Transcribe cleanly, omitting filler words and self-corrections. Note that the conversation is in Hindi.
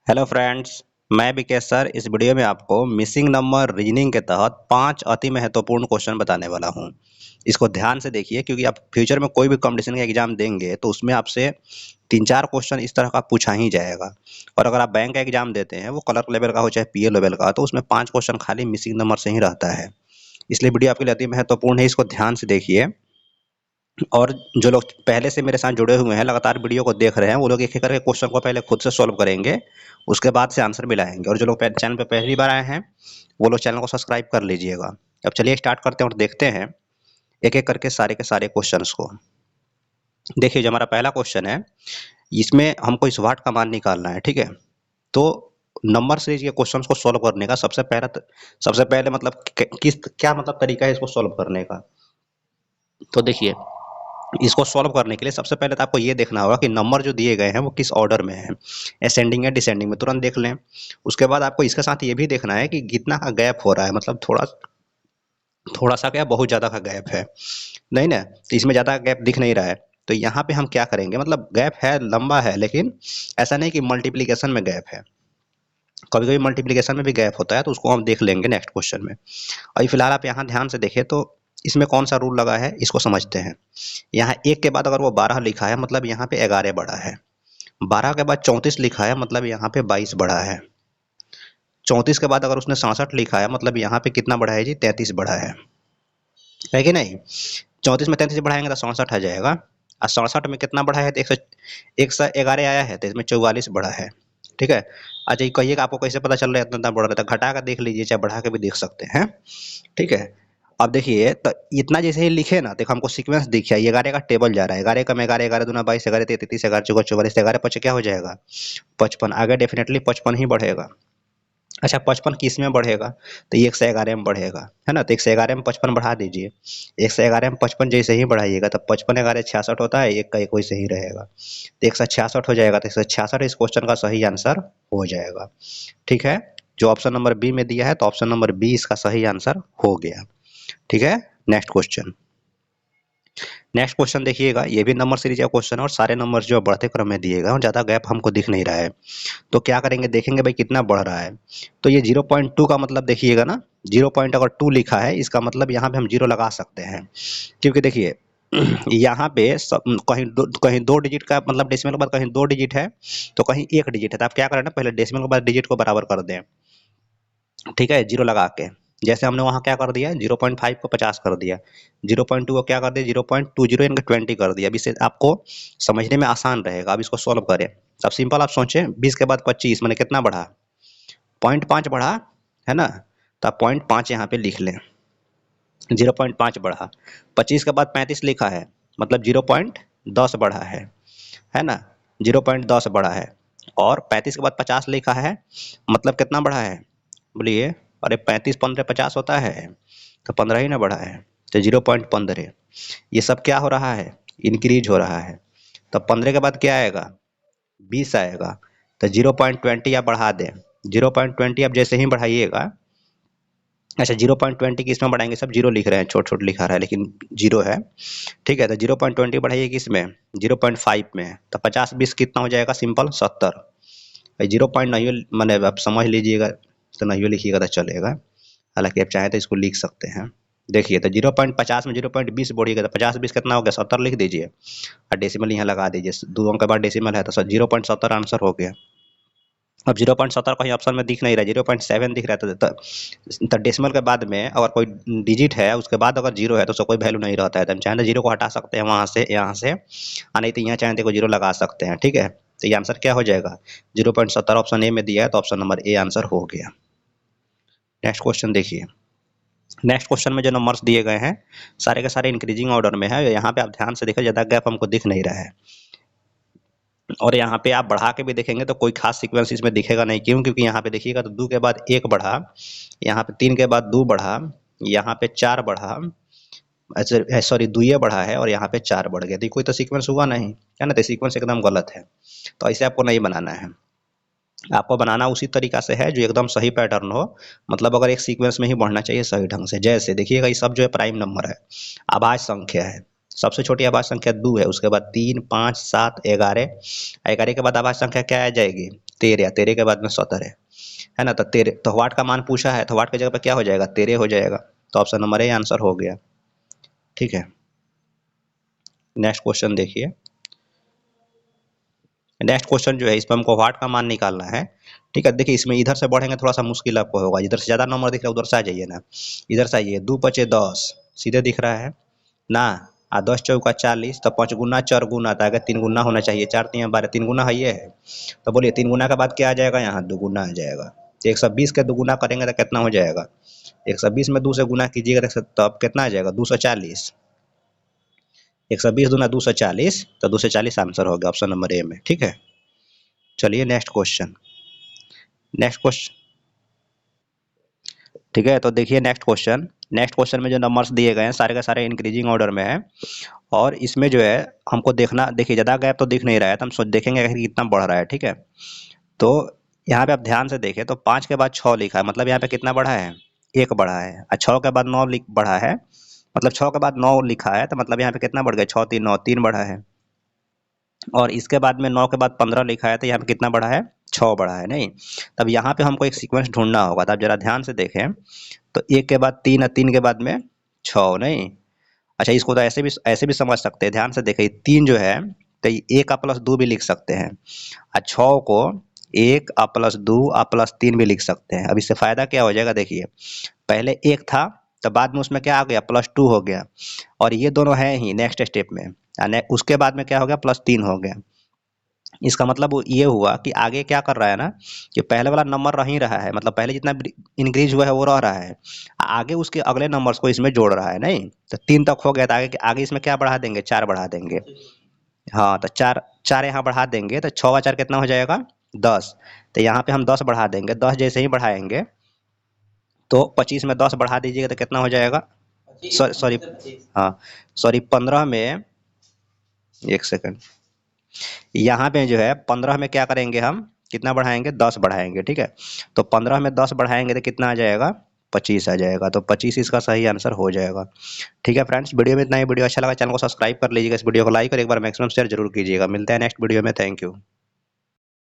हेलो फ्रेंड्स, मैं विकेश सर इस वीडियो में आपको मिसिंग नंबर रीजनिंग के तहत 5 अति महत्वपूर्ण क्वेश्चन बताने वाला हूं। इसको ध्यान से देखिए क्योंकि आप फ्यूचर में कोई भी कंपटीशन का एग्जाम देंगे तो उसमें आपसे 3-4 क्वेश्चन इस तरह का पूछा ही जाएगा। और अगर आप बैंक का एग्जाम देते हैं वो क्लर्क लेवल का हो चाहे पीए लेवल का, तो उसमें 5 क्वेश्चन खाली मिसिंग नंबर से ही रहता है। इसलिए वीडियो आपके लिए अति महत्वपूर्ण है, इसको ध्यान से देखिए। और जो लोग पहले से मेरे साथ जुड़े हुए हैं, लगातार वीडियो को देख रहे हैं, वो लोग एक एक करके क्वेश्चन को पहले खुद से सॉल्व करेंगे, उसके बाद से आंसर मिलाएंगे। और जो लोग चैनल पे पहली बार आए हैं वो लोग चैनल को सब्सक्राइब कर लीजिएगा। अब चलिए स्टार्ट करते हैं और देखते हैं एक एक करके सारे के सारे क्वेश्चंस को। देखिए, जो हमारा पहला क्वेश्चन है इसमें हमको इस वाट का मान निकालना है, ठीक है। तो नंबर सीरीज के क्वेश्चंस को सॉल्व करने का सबसे पहले मतलब किस क्या मतलब तरीका है इसको सॉल्व करने का। तो देखिए, इसको सॉल्व करने के लिए सबसे पहले तो आपको ये देखना होगा कि नंबर जो दिए गए हैं वो किस ऑर्डर में है, असेंडिंग या डिसेंडिंग में, तुरंत देख लें। उसके बाद आपको इसके साथ ये भी देखना है कि कितना का गैप हो रहा है, मतलब थोड़ा थोड़ा सा क्या बहुत ज़्यादा का गैप है, नहीं ना। तो इसमें ज़्यादा गैप दिख नहीं रहा है, तो यहाँ पे हम क्या करेंगे, मतलब गैप है, लंबा है, लेकिन ऐसा नहीं कि मल्टीप्लीकेशन में गैप है। कभी कभी मल्टीप्लीकेशन में भी गैप होता है, तो उसको हम देख लेंगे नेक्स्ट क्वेश्चन में। अभी फिलहाल आप यहाँ ध्यान से देखें तो इसमें कौन सा रूल लगा है इसको समझते हैं। यहाँ 1 के बाद अगर वो 12 लिखा है मतलब यहाँ पे 11 बढ़ा है। 12 के बाद 34 लिखा है मतलब यहाँ पे 22 बढ़ा है। 34 के बाद अगर उसने 67 लिखा है मतलब यहाँ पे कितना बढ़ा है जी, 33 बढ़ा है कि नहीं। 34 में 33 बढ़ाएंगे तो 67 आ जाएगा। और 67 में कितना बढ़ा है तो 111 आया है, तो इसमें 44 बढ़ा है, ठीक है। अच्छा, ये कहिएगा आपको कैसे पता चल रहा है इतना बढ़ रहा है, तो घटा कर देख लीजिए, चाहे बढ़ा के भी देख सकते हैं, ठीक है। अब देखिए, तो इतना जैसे ही लिखे ना, देखो हमको सीक्वेंस दिख गया, 11 का टेबल जा रहा है, 11 कम 11, 11 दूना 22, 11 33, 11 चौका 44, 11 पचे क्या हो जाएगा 55। आगे डेफिनेटली 55 ही बढ़ेगा। अच्छा, 55 किस में बढ़ेगा, तो ये 111 में बढ़ेगा, है ना। तो 111 में 55 बढ़ा दीजिए। 111 में 55 जैसे ही बढ़ाइएगा तो 55 11 66 होता है, एक का एक वैसे ही रहेगा, तो 166 हो जाएगा। तो 166 इस क्वेश्चन का सही आंसर हो जाएगा, ठीक है। जो ऑप्शन नंबर बी में दिया है तो ऑप्शन नंबर बी इसका सही आंसर हो गया, ठीक है। नेक्स्ट क्वेश्चन, नेक्स्ट क्वेश्चन देखिएगा, ये भी नंबर सीरीज का क्वेश्चन है और सारे नंबर जो बढ़ते क्रम में दिए गए और ज़्यादा गैप हमको दिख नहीं रहा है। तो क्या करेंगे, देखेंगे भाई कितना बढ़ रहा है। तो ये 0.2 का मतलब देखिएगा ना, 0 पॉइंट अगर 2 लिखा है इसका मतलब यहाँ पे हम 0 लगा सकते हैं, क्योंकि देखिए यहाँ पे कहीं दो डिजिट का मतलब डेसिमल के बाद कहीं 2 डिजिट है तो कहीं 1 डिजिट है। तो आप क्या करें ना, पहले डेसिमल के बाद डिजिट को बराबर कर दें, ठीक है, 0 लगा के। जैसे हमने वहाँ क्या कर दिया, 0.5 को 50 कर दिया, 0.2 को क्या कर दिया, 0.20 इनका 20 कर दिया। अब इससे आपको समझने में आसान रहेगा। अब इसको सॉल्व करें। अब सिंपल आप सोचें, 20 के बाद 25 मैंने कितना बढ़ा, 0.5 बढ़ा, है ना। तो आप 0.5 यहाँ पे लिख लें, 0.5 बढ़ा। 25 के बाद 35 लिखा है मतलब 0.10 बढ़ा है ना, 0.10 बढ़ा है। और 35 के बाद 50 लिखा है मतलब कितना बढ़ा है, बोलिए। अरे 35 15 50 होता है, तो 15 ही ना बढ़ा है, तो 0.15। ये सब क्या हो रहा है, इंक्रीज हो रहा है। तो 15 के बाद क्या आएगा, 20 आएगा। तो 0.20 आप बढ़ा दें, 0.20 आप जैसे ही बढ़ाइएगा। अच्छा, 0.20 किस में बढ़ाएंगे, सब जीरो लिख रहे हैं, छोट छोट लिखा रहा है लेकिन जीरो है, ठीक है। तो 0.20 बढ़ाइए किस में, 0.5 में। तो 50 20 कितना हो जाएगा, सिंपल 70। 0 पॉइंट नहीं मैंने आप समझ लीजिएगा, तो नहीं लिखिएगा तो चलेगा, हालांकि आप चाहें तो इसको लिख सकते हैं। देखिए, तो 0.50 में 0.20 बोलिएगा तो 50 20 कितना हो गया, 70 लिख दीजिए और डेसिमल यहाँ लगा दीजिए। 2 अंक के बाद डेसिमल है तो 0.70 आंसर हो गया। अब 0.70 कहीं ऑप्शन में दिख नहीं रहा है, 0.7 दिख रहा है। तो डेसिमल के बाद में अगर कोई डिजिट है उसके बाद अगर जीरो है तो उसका कोई वैल्यू नहीं रहता है। तो हम चाहें तो जीरो को हटा सकते हैं वहाँ से, यहाँ से, और नहीं तो यहाँ चाहें तो जीरो लगा सकते हैं, ठीक है। तो ये आंसर क्या हो जाएगा, 0.70 ऑप्शन ए में दिया है तो ऑप्शन नंबर ए आंसर हो गया। नेक्स्ट क्वेश्चन देखिए, नेक्स्ट क्वेश्चन में जो नंबर्स दिए गए हैं सारे के सारे इंक्रीजिंग ऑर्डर में है। यहाँ पे आप ध्यान से देखिए, ज़्यादा गैप हमको दिख नहीं रहा है। और यहाँ पे आप बढ़ा के भी देखेंगे तो कोई खास सीक्वेंस इसमें दिखेगा नहीं, क्यों, क्योंकि यहाँ पे देखिएगा तो 2 के बाद 1 बढ़ा, यहाँ पे 3 के बाद 2 बढ़ा, यहाँ पे 4 बढ़ा, अच्छा सॉरी 2 ये बढ़ा है और यहाँ पे 4 बढ़ गया। तो कोई तो सीक्वेंस हुआ नहीं, है ना, तो सीक्वेंस एकदम गलत है। तो ऐसे आपको नहीं बनाना है, आपको बनाना उसी तरीका से है जो एकदम सही पैटर्न हो, मतलब अगर एक सीक्वेंस में ही बढ़ना चाहिए सही ढंग से। जैसे देखिएगा, ये सब जो है प्राइम नंबर है, आभाज्य संख्या है। सबसे छोटी आभाज्य संख्या 2 है, उसके बाद 3 5 7 11, 11 के बाद आभाज्य संख्या क्या आ जाएगी, 13, 13 के बाद में 17 है ना। तो 13, तो वाट का मान पूछा है, तो वाट की जगह पे क्या हो जाएगा, 13 हो जाएगा। तो ऑप्शन नंबर ए आंसर हो गया। ठीक है, नेक्स्ट क्वेश्चन देखिए। नेक्स्ट क्वेश्चन जो है, इसमें हमको वाट का मान निकालना है। ठीक है, देखिए इसमें इधर से बढ़ेंगे थोड़ा सा मुश्किल आपको होगा, इधर से ज़्यादा नंबर दिख रहा है उधर से आ जाइए ना। इधर से आइए, 2 पचे 10 सीधे दिख रहा है ना। 10 चौका 40, तो 5 गुना 4 गुना, तो आगे 3 गुना होना चाहिए। 4 3 12, 3 गुना है ये है। तो बोलिए 3 गुना के बाद क्या आ जाएगा, यहाँ 2 गुना आ जाएगा। तो 120 के 2 गुना करेंगे तो कितना हो जाएगा, 120 में 2 से गुना कीजिएगा तो अब कितना आ जाएगा, 240। 120 दूना 240, तो 240 आंसर हो गया ऑप्शन नंबर ए में। ठीक है, चलिए नेक्स्ट क्वेश्चन। नेक्स्ट क्वेश्चन, ठीक है, तो देखिए नेक्स्ट क्वेश्चन। नेक्स्ट क्वेश्चन में जो नंबर्स दिए गए हैं सारे के सारे इंक्रीजिंग ऑर्डर में है। और इसमें जो है हमको देखना, देखिए ज़्यादा गैप तो दिख नहीं रहा है, तो हम सोच देखेंगे कि कितना बढ़ रहा है। ठीक है, तो यहाँ पे आप ध्यान से देखें तो 5 के बाद 6 लिखा है, मतलब यहाँ पे कितना बढ़ा है, 1 बढ़ा है। और 6 के बाद 9 बढ़ा है, मतलब 6 के बाद 9 लिखा है, तो मतलब यहाँ पे कितना बढ़ गया, 6 3 9, 3 बढ़ा है। और इसके बाद में 9 के बाद 15 लिखा है, तो यहाँ पे कितना बढ़ा है, 6 बढ़ा है नहीं। तब यहाँ पे हमको एक सीक्वेंस ढूंढना होगा, तो आप जरा ध्यान से देखें तो 1 के बाद 3 और 3 के बाद में 6 नहीं। अच्छा, इसको तो ऐसे भी समझ सकते हैं, ध्यान से देखें 3 जो है तो 1 प्लस 2 भी लिख सकते हैं, और 6 को 1 प्लस 2 प्लस 3 भी लिख सकते हैं। अब इससे फायदा क्या हो जाएगा, देखिए पहले 1 था तो बाद में उसमें क्या आ गया, +2 हो गया। और ये दोनों है ही नेक्स्ट स्टेप में, उसके बाद में क्या हो गया, +3 हो गया। इसका मतलब वो ये हुआ कि आगे क्या कर रहा है ना, कि पहले वाला नंबर रह ही रहा है, मतलब पहले जितना इंक्रीज हुआ है वो रह रहा है, आगे उसके अगले नंबर्स को इसमें जोड़ रहा है नहीं। तो 3 तक हो गया, तो आगे आगे इसमें क्या बढ़ा देंगे, 4 बढ़ा देंगे। हाँ, तो 4 4 यहाँ बढ़ा देंगे तो 6 व 4 कितना हो जाएगा, 10। तो यहाँ पे हम 10 बढ़ा देंगे, 10 जैसे ही बढ़ाएंगे तो 25 में 10 बढ़ा दीजिएगा तो कितना हो जाएगा, सॉरी, हाँ सॉरी, 15 में, एक सेकंड, यहाँ पे जो है 15 में क्या करेंगे हम, कितना बढ़ाएंगे, 10 बढ़ाएंगे। ठीक है, तो 15 में 10 बढ़ाएंगे तो कितना आ जाएगा, 25 आ जाएगा। तो 25 इसका सही आंसर हो जाएगा। ठीक है फ्रेंड्स, वीडियो में इतना ही। वीडियो अच्छा लगा चैनल को सब्सक्राइब कर लीजिएगा, इस वीडियो को लाइक और एक बार मैक्सिमम शेयर जरूर कीजिएगा। मिलते हैं नेक्स्ट वीडियो में, थैंक यू।